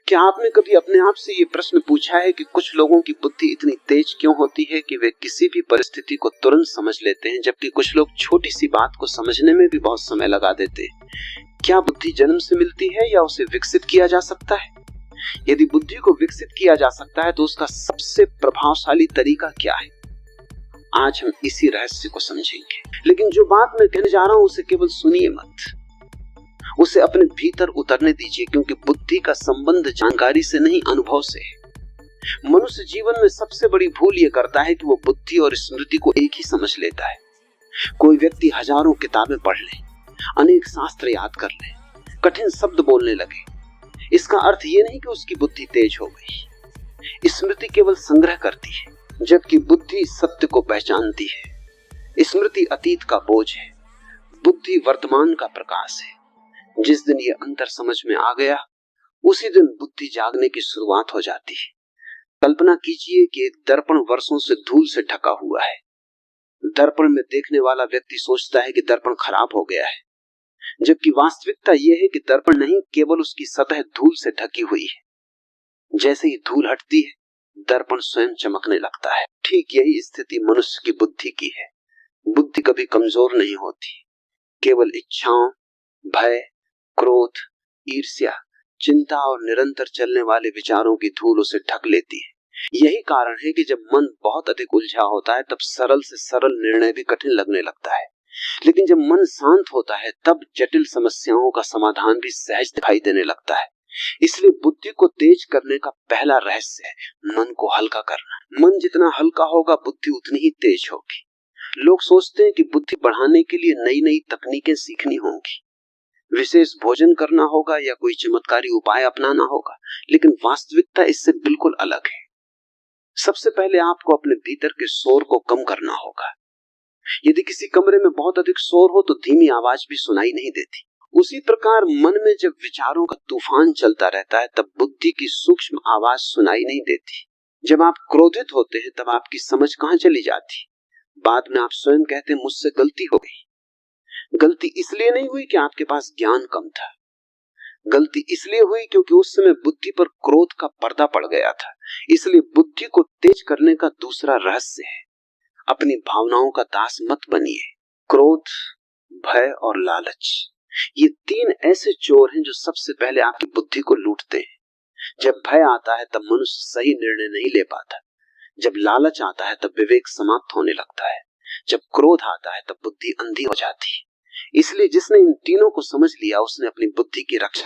क्या आपने कभी अपने आप से ये प्रश्न पूछा है कि कुछ लोगों की बुद्धि इतनी तेज क्यों होती है कि वे किसी भी परिस्थिति को तुरंत समझ लेते हैं, जबकि कुछ लोग छोटी सी बात को समझने में भी बहुत समय लगा देते हैं? क्या बुद्धि जन्म से मिलती है या उसे विकसित किया जा सकता है? यदि बुद्धि को विकसित किया जा सकता है तो उसका सबसे प्रभावशाली तरीका क्या है? आज हम इसी रहस्य को समझेंगे। लेकिन जो बात मैं कहने जा रहा हूं उसे केवल सुनिए मत, उसे अपने भीतर उतरने दीजिए, क्योंकि बुद्धि का संबंध जानकारी से नहीं, अनुभव से है। मनुष्य जीवन में सबसे बड़ी भूल यह करता है कि वो बुद्धि और स्मृति को एक ही समझ लेता है। कोई व्यक्ति हजारों किताबें पढ़ ले, अनेक शास्त्र याद कर ले, कठिन शब्द बोलने लगे, इसका अर्थ ये नहीं कि उसकी बुद्धि तेज हो गई। स्मृति केवल संग्रह करती है, जबकि बुद्धि सत्य को पहचानती है। स्मृति अतीत का बोझ है, बुद्धि वर्तमान का प्रकाश है। जिस दिन ये अंतर समझ में आ गया, उसी दिन बुद्धि जागने की शुरुआत हो जाती है। कल्पना कीजिए कि एक दर्पण वर्षों से धूल से ढका हुआ है। दर्पण में देखने वाला व्यक्ति सोचता है कि दर्पण खराब हो गया है, जबकि वास्तविकता यह है कि दर्पण नहीं, केवल उसकी सतह धूल से ढकी हुई है। जैसे ही धूल हटती है, दर्पण स्वयं चमकने लगता है। ठीक यही स्थिति मनुष्य की बुद्धि की है। बुद्धि कभी कमजोर नहीं होती, केवल इच्छाओं, भय, क्रोध, ईर्ष्या, चिंता और निरंतर चलने वाले विचारों की धूल उसे ढक लेती है। यही कारण है कि जब मन बहुत अधिक उलझा होता है, तब सरल से सरल निर्णय भी कठिन लगने लगता है। लेकिन जब मन शांत होता है, तब जटिल समस्याओं का समाधान भी सहज दिखाई देने लगता है। इसलिए बुद्धि को तेज करने का पहला रहस्य है मन को हल्का करना। मन जितना हल्का होगा, बुद्धि उतनी ही तेज होगी। लोग सोचते हैं कि बुद्धि बढ़ाने के लिए नई नई तकनीकें सीखनी होंगी, विशेष भोजन करना होगा या कोई चमत्कारी उपाय अपनाना होगा, लेकिन वास्तविकता इससे बिल्कुल अलग है। सबसे पहले आपको अपने भीतर के शोर को कम करना होगा। यदि किसी कमरे में बहुत अधिक शोर हो तो धीमी आवाज भी सुनाई नहीं देती। उसी प्रकार मन में जब विचारों का तूफान चलता रहता है, तब बुद्धि की सूक्ष्म आवाज सुनाई नहीं देती। जब आप क्रोधित होते हैं, तब आपकी समझ कहां चली जाती? बाद में आप स्वयं कहते हैं, मुझसे गलती हो गई। गलती इसलिए नहीं हुई कि आपके पास ज्ञान कम था, गलती इसलिए हुई क्योंकि उस समय बुद्धि पर क्रोध का पर्दा पड़ गया था। इसलिए बुद्धि को तेज करने का दूसरा रहस्य है, अपनी भावनाओं का दास मत बनिए। क्रोध, भय और लालच, ये तीन ऐसे चोर हैं जो सबसे पहले आपकी बुद्धि को लूटते हैं। जब भय आता है, तब मनुष्य सही निर्णय नहीं ले पाता। जब लालच आता है, तब विवेक समाप्त होने लगता है। जब क्रोध आता है, तब बुद्धि अंधी हो जाती है। इसलिए जिसने इन तीनों को समझ लिया, उसने अपनी बुद्धि की रक्षा